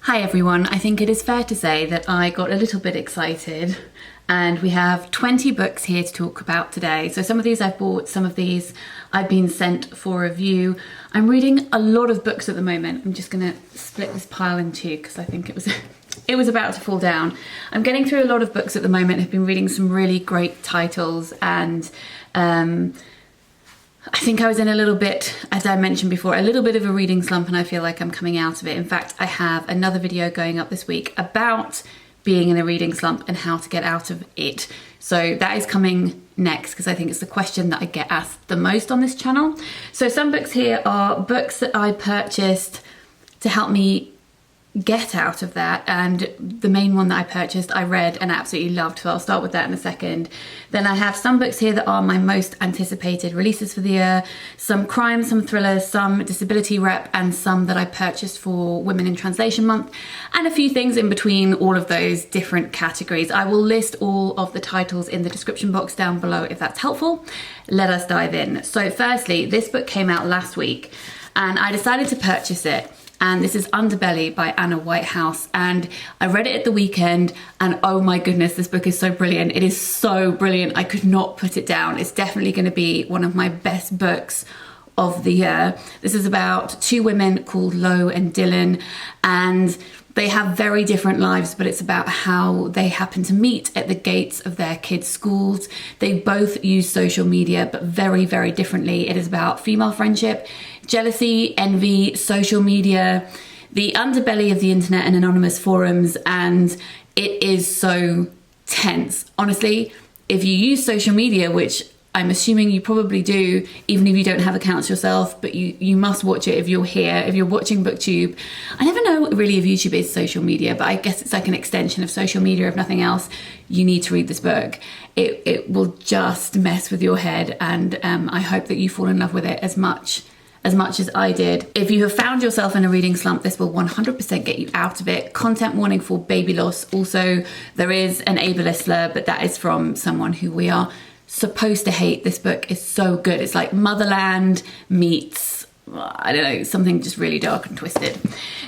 Hi everyone, I think it is fair to say that I got a little bit excited and we have 20 books here to talk about today. So some of these I've bought, some of these I've been sent for review. I'm reading a lot of books at the moment. I'm just gonna split this pile in two because I think it was about to fall down. I'm getting through a lot of books at the moment. I've been reading some really great titles and I think I was in a little bit, as I mentioned before, a little bit of a reading slump, and I feel like I'm coming out of it. In fact, I have another video going up this week about being in a reading slump and how to get out of it. So that is coming next because I think it's the question that I get asked the most on this channel. So some books here are books that I purchased to help me get out of that, and the main one that I purchased I read and absolutely loved, so I'll start with that in a second. Then I have some books here that are my most anticipated releases for the year, some crime, some thrillers, some disability rep, and some that I purchased for Women in Translation Month, and a few things in between all of those different categories. I will list all of the titles in the description box down below if that's helpful. Let us dive in. So firstly, this book came out last week and I decided to purchase it. And this is Underbelly by Whitehouse, and I read it at the weekend and oh my goodness, this book is so brilliant. It is so brilliant, I could not put it down. It's definitely going to be one of my best books of the year. This is about two women called Lo and Dylan, and they have very different lives, but it's about how they happen to meet at the gates of their kids' schools. They both use social media, but very, very differently. It is about female friendship, jealousy, envy, social media, the underbelly of the internet and anonymous forums, and it is so tense. Honestly, if you use social media, which I'm assuming you probably do, even if you don't have accounts yourself, but you must watch it if you're here, if you're watching BookTube. I never know really if YouTube is social media, but I guess it's like an extension of social media, if nothing else. You need to read this book. It will just mess with your head, and I hope that you fall in love with it as much as I did. If you have found yourself in a reading slump, this will 100% get you out of it. Content warning for baby loss. Also, there is an ableist slur, but that is from someone who we are supposed to hate. This book is so good. It's like Motherland meets, I don't know, something just really dark and twisted.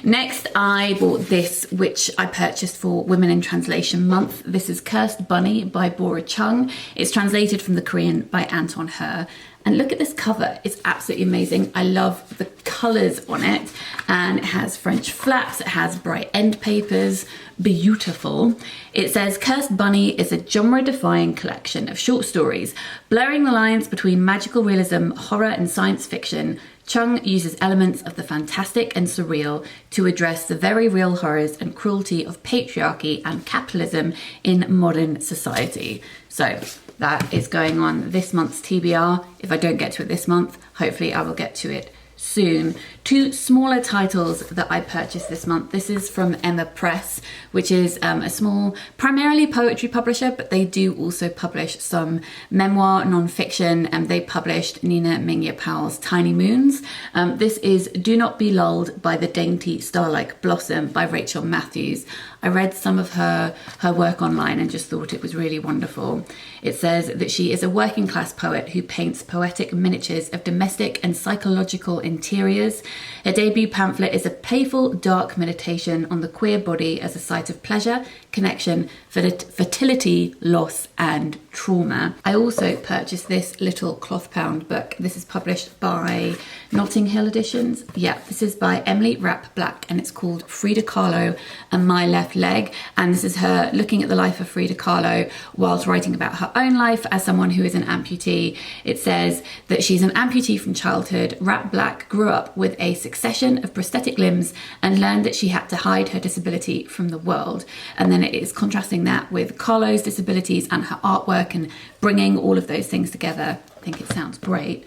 Next, I bought this, which I purchased for Women in Translation Month. This is Cursed Bunny by Bora Chung. It's translated from the Korean by Anton Her. And look at this cover, it's absolutely amazing. I love the colours on it, and it has French flaps, it has bright end papers, beautiful. It says Cursed Bunny is a genre-defying collection of short stories, blurring the lines between magical realism, horror and science fiction. Chung uses elements of the fantastic and surreal to address the very real horrors and cruelty of patriarchy and capitalism in modern society. So that is going on this month's TBR. If I don't get to it this month, hopefully I will get to it soon. Two smaller titles that I purchased this month. This is from Emma Press, which is a small, primarily poetry publisher, but they do also publish some memoir, non-fiction, and they published Nina Mingya Powell's Tiny Moons. This is Do Not Be Lulled by the Dainty, Starlike Blossom by Rachael Matthews. I read some of her work online and just thought it was really wonderful. It says that she is a working class poet who paints poetic miniatures of domestic and psychological interiors. Her debut pamphlet is a playful, dark meditation on the queer body as a site of pleasure, connection, fertility, loss, and trauma. I also purchased this little cloth-bound book. This is published by Notting Hill Editions. Yeah, this is by Emily Rapp Black, and it's called Frida Kahlo and My Left Leg. And this is her looking at the life of Frida Kahlo whilst writing about her own life as someone who is an amputee. It says that she's an amputee from childhood. Rapp Black grew up with a succession of prosthetic limbs and learned that she had to hide her disability from the world. And then it is contrasting that with Kahlo's disabilities and her artwork and bringing all of those things together. I think it sounds great.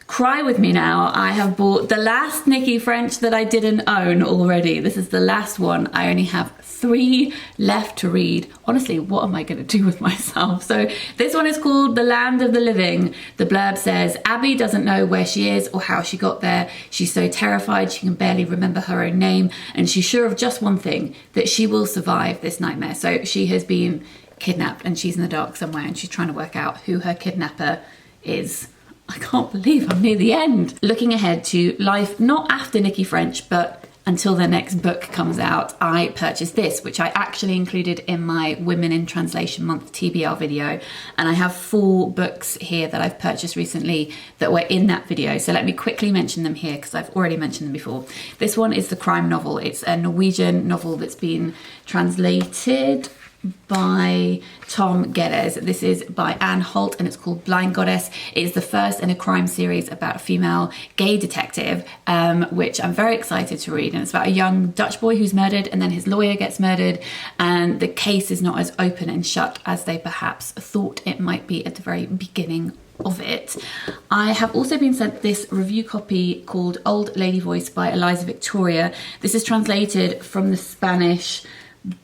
Cry with me now. I have bought the last Nicci French that I didn't own already. This is the last one. I only have 3 left to read. Honestly, what am I going to do with myself? So this one is called The Land of the Living. The blurb says, Abby doesn't know where she is or how she got there. She's so terrified she can barely remember her own name, and she's sure of just one thing, that she will survive this nightmare. So she has been kidnapped and she's in the dark somewhere and she's trying to work out who her kidnapper is. I can't believe I'm near the end. Looking ahead to life, not after Nicci French, but until their next book comes out, I purchased this, which I actually included in my Women in Translation Month TBR video. And I have 4 books here that I've purchased recently that were in that video. So let me quickly mention them here because I've already mentioned them before. This one is the crime novel. It's a Norwegian novel that's been translated by Tom Geddes. This is by Anne Holt and it's called Blind Goddess. It is the first in a crime series about a female gay detective, which I'm very excited to read. And it's about a young Dutch boy who's murdered and then his lawyer gets murdered, and the case is not as open and shut as they perhaps thought it might be at the very beginning of it. I have also been sent this review copy called Old Lady Voice by Eliza Victoria. This is translated from the Spanish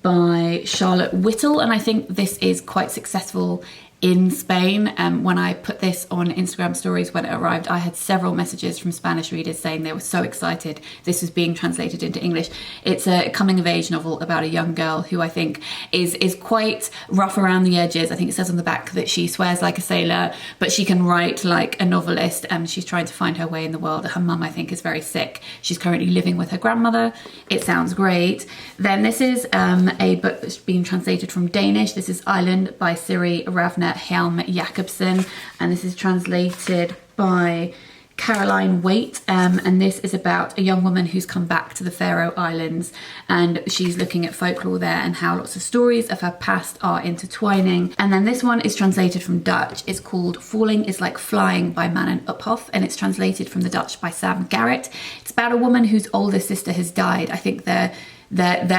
by Charlotte Whittle, and I think this is quite successful in Spain. When I put this on Instagram stories when it arrived, I had several messages from Spanish readers saying they were so excited this was being translated into English. It's a coming of age novel about a young girl who I think is quite rough around the edges. I think it says on the back that she swears like a sailor, but she can write like a novelist, and she's trying to find her way in the world. Her mum, I think, is very sick. She's currently living with her grandmother. It sounds great. Then this is a book that's been translated from Danish. This is Island by Siri, Ravna, Hjelm, Jacobsen, and this is translated by Caroline Waite, and this is about a young woman who's come back to the Faroe Islands, and she's looking at folklore there and how lots of stories of her past are intertwining. And then this one is translated from Dutch. It's called Falling is Like Flying by Manon Uphoff, and it's translated from the Dutch by Sam Garrett. It's about a woman whose older sister has died. I think they're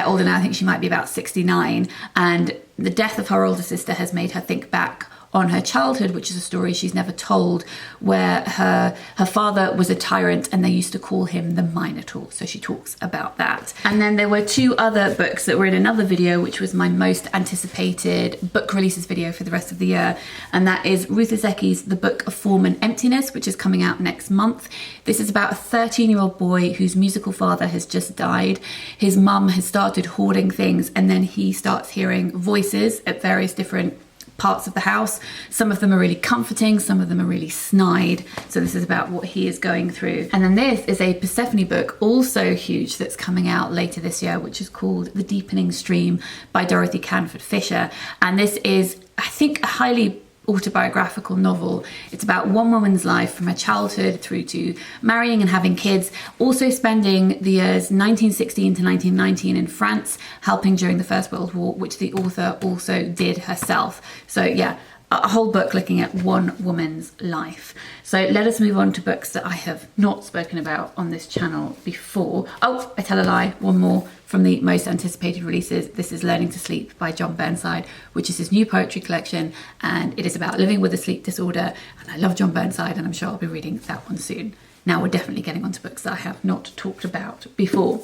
older now. I think she might be about 69, and the death of her older sister has made her think back on her childhood, which is a story she's never told, where her father was a tyrant and they used to call him the Minotaur. So she talks about that. And then there were 2 other books that were in another video, which was my most anticipated book releases video for the rest of the year. And that is Ruth Ozeki's The Book of Form and Emptiness, which is coming out next month. This is about a 13-year-old boy whose musical father has just died. His mum has started hoarding things, and then he starts hearing voices at various different parts of the house. Some of them are really comforting, some of them are really snide. So this is about what he is going through. And then this is a Persephone book, also huge, that's coming out later this year, which is called The Deepening Stream by Dorothy Canfield Fisher. And this is, I think, a highly autobiographical novel. It's about one woman's life from her childhood through to marrying and having kids, also spending the years 1916 to 1919 in France, helping during the First World War, which the author also did herself. So yeah, a whole book looking at one woman's life. So let us move on to books that I have not spoken about on this channel before. Oh, I tell a lie, one more from the most anticipated releases. This is Learning to Sleep by John Burnside, which is his new poetry collection, and it is about living with a sleep disorder. And I love John Burnside, and I'm sure I'll be reading that one soon. Now we're definitely getting onto books that I have not talked about before.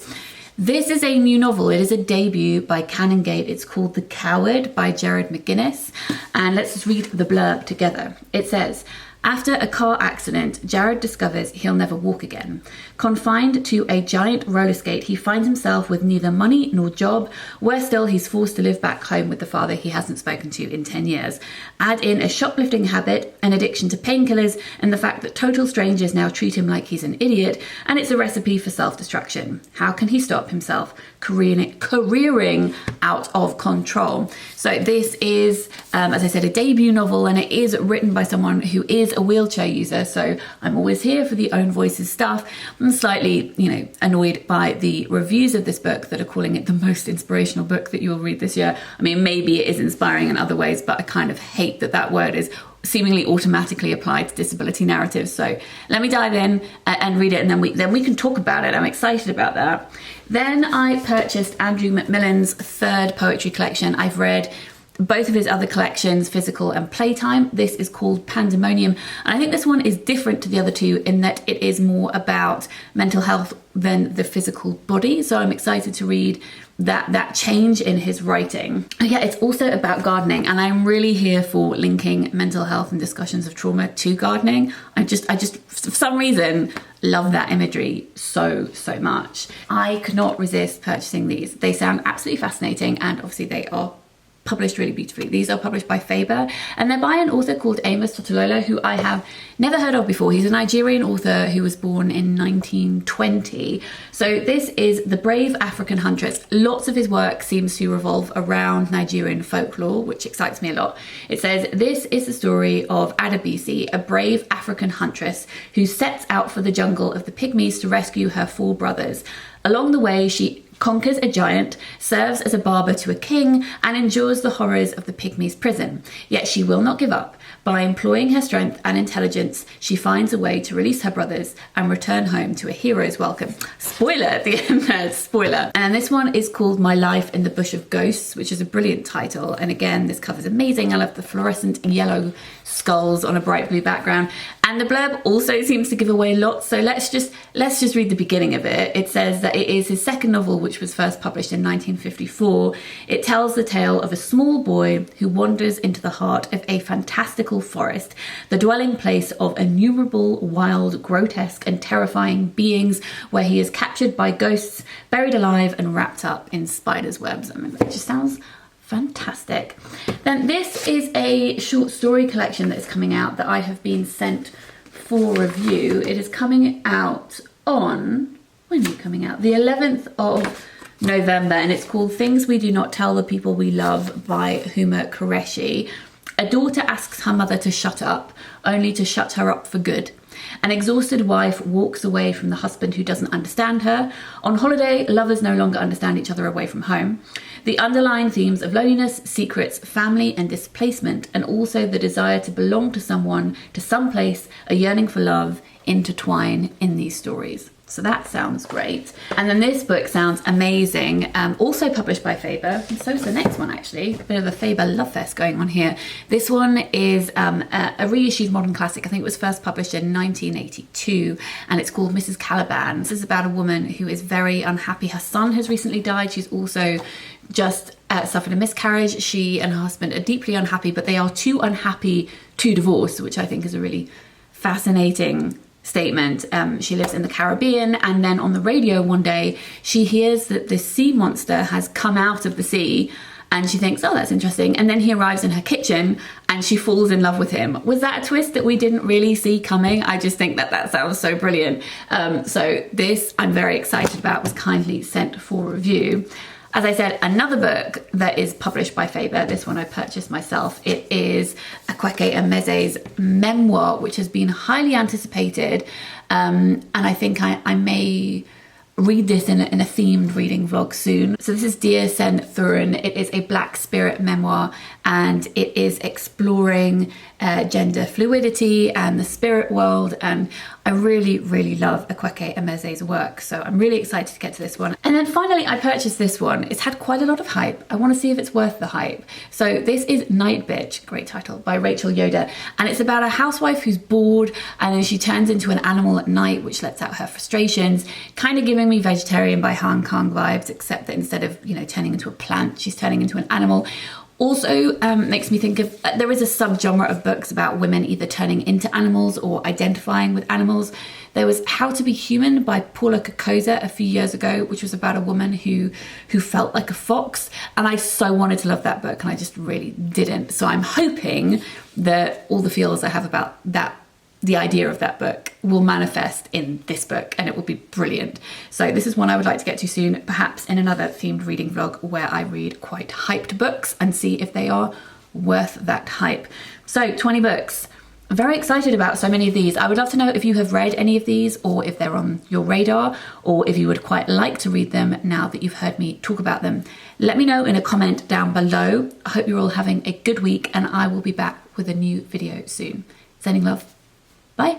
This is a new novel. It is a debut by Canongate. It's called The Coward by Jared McGinnis. And let's just read the blurb together. It says, after a car accident, Jared discovers he'll never walk again. Confined to a giant roller skate, he finds himself with neither money nor job. Worse still, he's forced to live back home with the father he hasn't spoken to in 10 years. Add in a shoplifting habit, an addiction to painkillers, and the fact that total strangers now treat him like he's an idiot, and it's a recipe for self-destruction. How can he stop himself careering out of control? So this is, as I said, a debut novel, and it is written by someone who is a wheelchair user. So I'm always here for the Own Voices stuff. I'm slightly, annoyed by the reviews of this book that are calling it the most inspirational book that you'll read this year. I mean, maybe it is inspiring in other ways, but I kind of hate that word is seemingly automatically applied to disability narratives. So let me dive in and read it, and then we can talk about it. I'm excited about that. Then I purchased Andrew McMillan's 3rd poetry collection. I've read both of his other collections, Physical and Playtime. This is called Pandemonium. And I think this one is different to the other 2 in that it is more about mental health than the physical body. So I'm excited to read that change in his writing. And yeah, it's also about gardening, and I'm really here for linking mental health and discussions of trauma to gardening. I just for some reason love that imagery so much. I could not resist purchasing these. They sound absolutely fascinating, and obviously they are published really beautifully. These are published by Faber, and they're by an author called Amos Totolola, who I have never heard of before. He's a Nigerian author who was born in 1920. So this is The Brave African Huntress. Lots of his work seems to revolve around Nigerian folklore, which excites me a lot. It says, this is the story of Adebisi, a brave African huntress who sets out for the jungle of the Pygmies to rescue her 4 brothers. Along the way, she conquers a giant, serves as a barber to a king, and endures the horrors of the Pygmies' prison. Yet she will not give up. By employing her strength and intelligence, she finds a way to release her brothers and return home to a hero's welcome. Spoiler at the end there, spoiler. And this one is called My Life in the Bush of Ghosts, which is a brilliant title. And again, this cover's amazing. I love the fluorescent yellow skulls on a bright blue background. And the blurb also seems to give away lots, so let's just read the beginning of it. It says that it is his second novel, which was first published in 1954. It tells the tale of a small boy who wanders into the heart of a fantastical forest, the dwelling place of innumerable wild, grotesque and terrifying beings, where he is captured by ghosts, buried alive and wrapped up in spiders' webs. I mean, it just sounds fantastic. Then this is a short story collection that is coming out that I have been sent for review. It is coming out on, when is it coming out? The 11th of November, and it's called Things We Do Not Tell the People We Love by Huma Qureshi. A daughter asks her mother to shut up, only to shut her up for good. An exhausted wife walks away from the husband who doesn't understand her. On holiday, lovers no longer understand each other away from home. The underlying themes of loneliness, secrets, family and displacement, and also the desire to belong to someone, to some place, a yearning for love, intertwine in these stories. So that sounds great. And then this book sounds amazing. Also published by Faber. And so is the next one, actually. A bit of a Faber love fest going on here. This one is a reissued modern classic. I think it was first published in 1982. And it's called Mrs. Caliban. This is about a woman who is very unhappy. Her son has recently died. She's also just suffered a miscarriage. She and her husband are deeply unhappy, but they are too unhappy to divorce, which I think is a really fascinating statement. She lives in the Caribbean, and then on the radio one day she hears that this sea monster has come out of the sea, and she thinks, oh, that's interesting, and then he arrives in her kitchen and she falls in love with him. Was that a twist that we didn't really see coming? I just think that that sounds so brilliant. So this I'm very excited about, was kindly sent for review. As I said, another book that is published by Faber, this one I purchased myself. It is Akwaeke Emeze's memoir, which has been highly anticipated. And I think I may read this in a themed reading vlog soon. So this is Dear Sen Thurin. It is a Black spirit memoir, and it is exploring gender fluidity and the spirit world, and I really, really love Akwaeke Emeze's work, so I'm really excited to get to this one. And then finally I purchased this one. It's had quite a lot of hype. I want to see if it's worth the hype. So this is Night Bitch, great title, by Rachael Yoder, and it's about a housewife who's bored and then she turns into an animal at night, which lets out her frustrations, kind of giving me Vegetarian by Han Kang vibes, except that instead of, you know, turning into a plant, she's turning into an animal. Also makes me think of, there is a subgenre of books about women either turning into animals or identifying with animals. There was How to Be Human by Paula Kokoza a few years ago, which was about a woman who felt like a fox. And I so wanted to love that book, and I just really didn't. So I'm hoping that all the feels I have about that, the idea of that book, will manifest in this book, and it will be brilliant. So this is one I would like to get to soon, perhaps in another themed reading vlog where I read quite hyped books and see if they are worth that hype. So 20 books. I'm very excited about so many of these. I would love to know if you have read any of these, or if they're on your radar, or if you would quite like to read them now that you've heard me talk about them. Let me know in a comment down below. I hope you're all having a good week, and I will be back with a new video soon. Sending love. Bye.